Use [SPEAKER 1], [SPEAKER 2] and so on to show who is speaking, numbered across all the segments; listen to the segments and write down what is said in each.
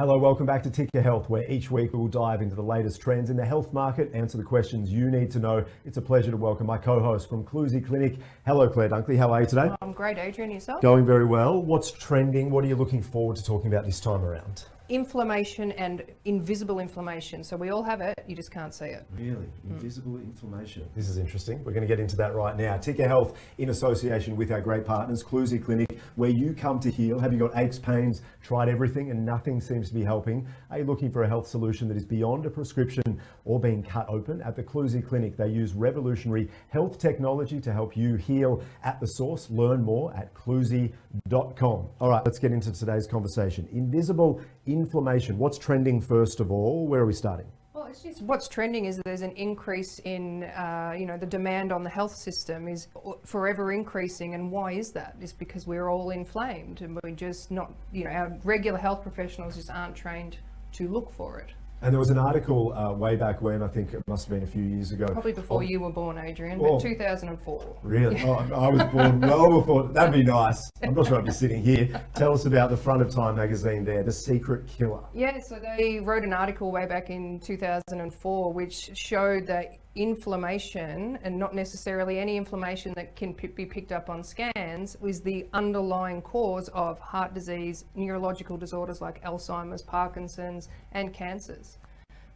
[SPEAKER 1] Hello, welcome back to Ticker Health, where each week we will dive into the latest trends in the health market, answer the questions you need to know. It's a pleasure to welcome my co-host from Clusie Clinic. Hello, Claire Dunkley. How are you today?
[SPEAKER 2] I'm great, Adrian. Yourself?
[SPEAKER 1] Going very well. What's trending? What are you looking forward to talking about this time around?
[SPEAKER 2] Inflammation and invisible inflammation. So we all have it, you just can't see it.
[SPEAKER 1] Really? Invisible inflammation. This is interesting. We're going to get into that right now. Ticker Health, in association with our great partners, Clusie Clinic, where you come to heal. Have you got aches, pains, tried everything and nothing seems to be helping? Are you looking for a health solution that is beyond a prescription or being cut open? At the Clusie Clinic, they use revolutionary health technology to help you heal at the source. Learn more at clusie.com. All right, let's get into today's conversation. Invisible inflammation. What's trending first of all? Where are we starting?
[SPEAKER 2] Well, it's just what's trending is there's an increase in, the demand on the health system is forever increasing. And why is that? It's because we're all inflamed and we're just not, our regular health professionals just aren't trained to look for it.
[SPEAKER 1] And there was an article way back when, I think it must have been a few years ago.
[SPEAKER 2] Probably before you were born, Adrian, but 2004.
[SPEAKER 1] Really? Yeah. Oh, I was born well before. That'd be nice. I'm not sure I'd be sitting here. Tell us about the front of Time magazine there, The Secret Killer.
[SPEAKER 2] Yeah, so they wrote an article way back in 2004 which showed that inflammation, and not necessarily any inflammation that can be picked up on scans, was the underlying cause of heart disease, neurological disorders like Alzheimer's, Parkinson's, and cancers.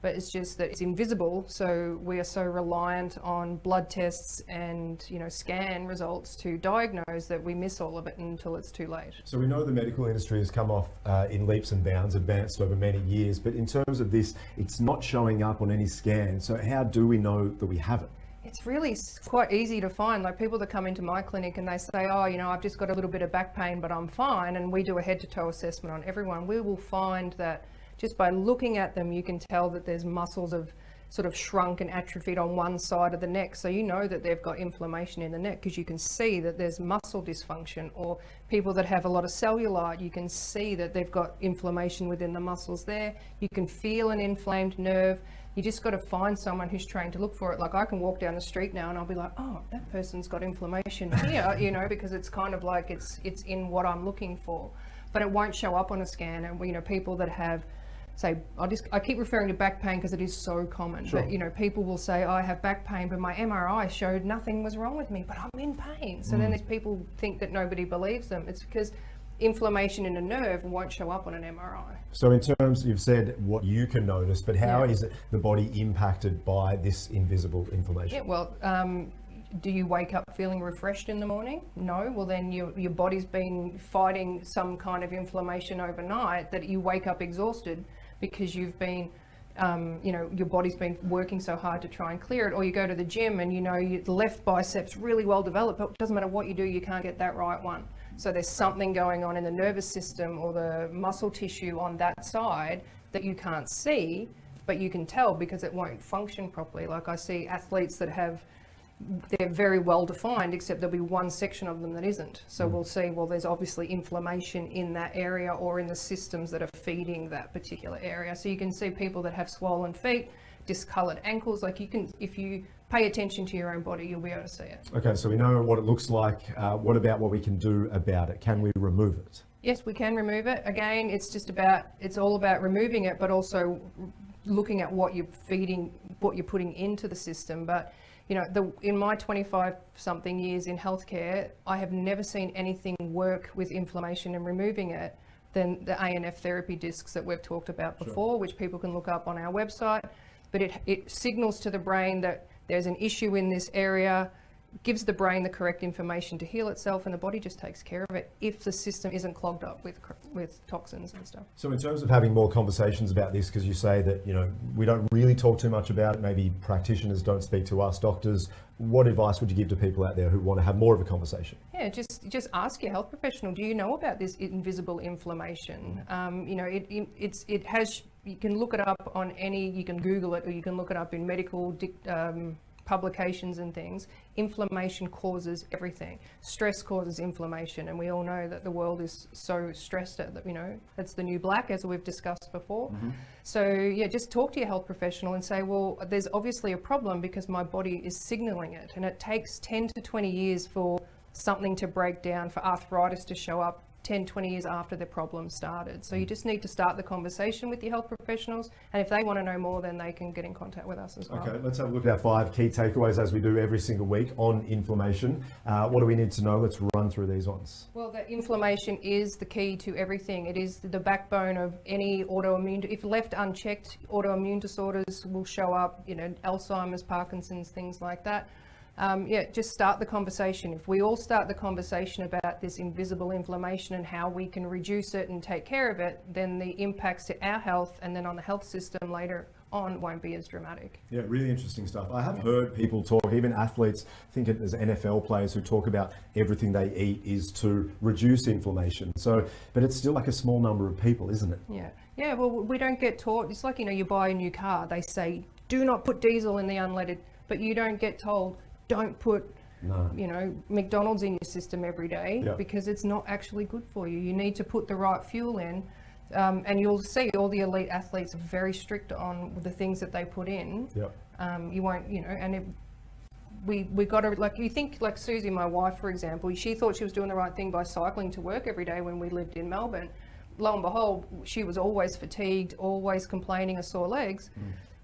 [SPEAKER 2] But it's just that it's invisible, so we are so reliant on blood tests and scan results to diagnose that we miss all of it until it's too late.
[SPEAKER 1] So we know the medical industry has come off in leaps and bounds, advanced over many years, but in terms of this, it's not showing up on any scan. So how do we know that we have it?
[SPEAKER 2] It's really quite easy to find. Like people that come into my clinic and they say, oh, I've just got a little bit of back pain, but I'm fine. And we do a head to toe assessment on everyone. We will find that just by looking at them, you can tell that there's muscles have sort of shrunk and atrophied on one side of the neck. So you know that they've got inflammation in the neck because you can see that there's muscle dysfunction. Or people that have a lot of cellulite, you can see that they've got inflammation within the muscles there. You can feel an inflamed nerve. You just got to find someone who's trained to look for it. Like I can walk down the street now and I'll be like, oh, that person's got inflammation here, because it's kind of like it's in what I'm looking for. But it won't show up on a scan. And people that have, say, I keep referring to back pain because it is so common. Sure. But people will say, I have back pain, but my MRI showed nothing was wrong with me, but I'm in pain. So then these people think that nobody believes them. It's because inflammation in a nerve won't show up on an MRI.
[SPEAKER 1] So in terms, you've said what you can notice, but how is it the body impacted by this invisible inflammation?
[SPEAKER 2] Yeah, well, do you wake up feeling refreshed in the morning? No. Well, then your body's been fighting some kind of inflammation overnight that you wake up exhausted because you've been, your body's been working so hard to try and clear it. Or you go to the gym and the left bicep's really well developed, but it doesn't matter what you do, you can't get that right one. So there's something going on in the nervous system or the muscle tissue on that side that you can't see, but you can tell because it won't function properly. Like I see athletes that they're very well defined, except there'll be one section of them that isn't. So we'll see, well, there's obviously inflammation in that area or in the systems that are feeding that particular area. So you can see people that have swollen feet, discolored ankles. Like if you pay attention to your own body, you'll be able to see it. Okay,
[SPEAKER 1] so we know what it looks like. What about what we can do about it? Can we remove it?
[SPEAKER 2] Yes, we can remove it. Again, it's all about removing it, but also looking at what you're feeding, what you're putting into the system. But in my 25-something years in healthcare, I have never seen anything work with inflammation and removing it than the ANF therapy discs that we've talked about before, sure, which people can look up on our website. But it signals to the brain that there's an issue in this area, gives the brain the correct information to heal itself, and the body just takes care of it if the system isn't clogged up with toxins and stuff.
[SPEAKER 1] So in terms of having more conversations about this, because you say that we don't really talk too much about it, maybe practitioners don't speak to us doctors, what advice would you give to people out there who want to have more of a conversation?
[SPEAKER 2] Yeah, just ask your health professional, do you know about this invisible inflammation? It has, you can look it up on you can Google it, or you can look it up in medical publications and things. Inflammation causes everything. Stress causes inflammation, and we all know that the world is so stressed that that's the new black, as we've discussed before. So yeah, just talk to your health professional and say, well, there's obviously a problem because my body is signaling it, and it takes 10 to 20 years for something to break down, for arthritis to show up, 10, 20 years after the problem started. So you just need to start the conversation with your health professionals, and if they want to know more, then they can get in contact with us as well.
[SPEAKER 1] Okay, let's have a look at our 5 key takeaways as we do every single week on inflammation. What do we need to know? Let's run through these ones.
[SPEAKER 2] Well, the inflammation is the key to everything. It is the backbone of any autoimmune. If left unchecked, autoimmune disorders will show up, you know, Alzheimer's, Parkinson's, things like that. Just start the conversation. If we all start the conversation about this invisible inflammation and how we can reduce it and take care of it, then the impacts to our health and then on the health system later on won't be as dramatic.
[SPEAKER 1] Yeah, really interesting stuff. I have heard people talk, even athletes, think it as NFL players who talk about everything they eat is to reduce inflammation. So, but it's still like a small number of people, isn't it?
[SPEAKER 2] Yeah, well, we don't get taught. It's like, you know, you buy a new car, they say, do not put diesel in the unleaded, but you don't get told, don't put, you know, McDonald's in your system every day because it's not actually good for you. You need to put the right fuel in. And you'll see all the elite athletes are very strict on the things that they put in. You won't, you know, and we got to, like, you think, like Susie, my wife, for example, she thought she was doing the right thing by cycling to work every day when we lived in Melbourne. Lo and behold, she was always fatigued, always complaining of sore legs.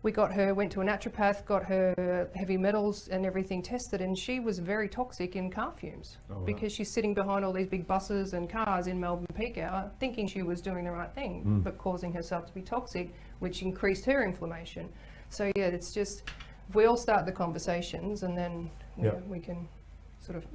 [SPEAKER 2] We got her, went to a naturopath, got her heavy metals and everything tested, and she was very toxic in car fumes because she's sitting behind all these big buses and cars in Melbourne peak hour, thinking she was doing the right thing, but causing herself to be toxic, which increased her inflammation. So yeah, it's just, if we all start the conversations, and then you know, we can sort of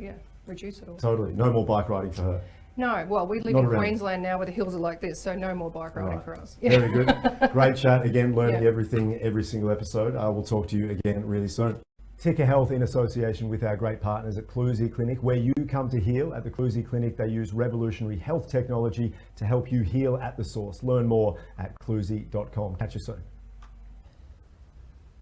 [SPEAKER 2] reduce it all.
[SPEAKER 1] Totally. No more bike riding for her.
[SPEAKER 2] No, well, we live in Queensland now where the hills are like this, so no more bike riding for us.
[SPEAKER 1] Very good. Great chat. Again, learning everything every single episode. We'll talk to you again really soon. Ticker Health, in association with our great partners at Clusie Clinic, where you come to heal. At the Clusie Clinic, they use revolutionary health technology to help you heal at the source. Learn more at clusie.com. Catch you soon.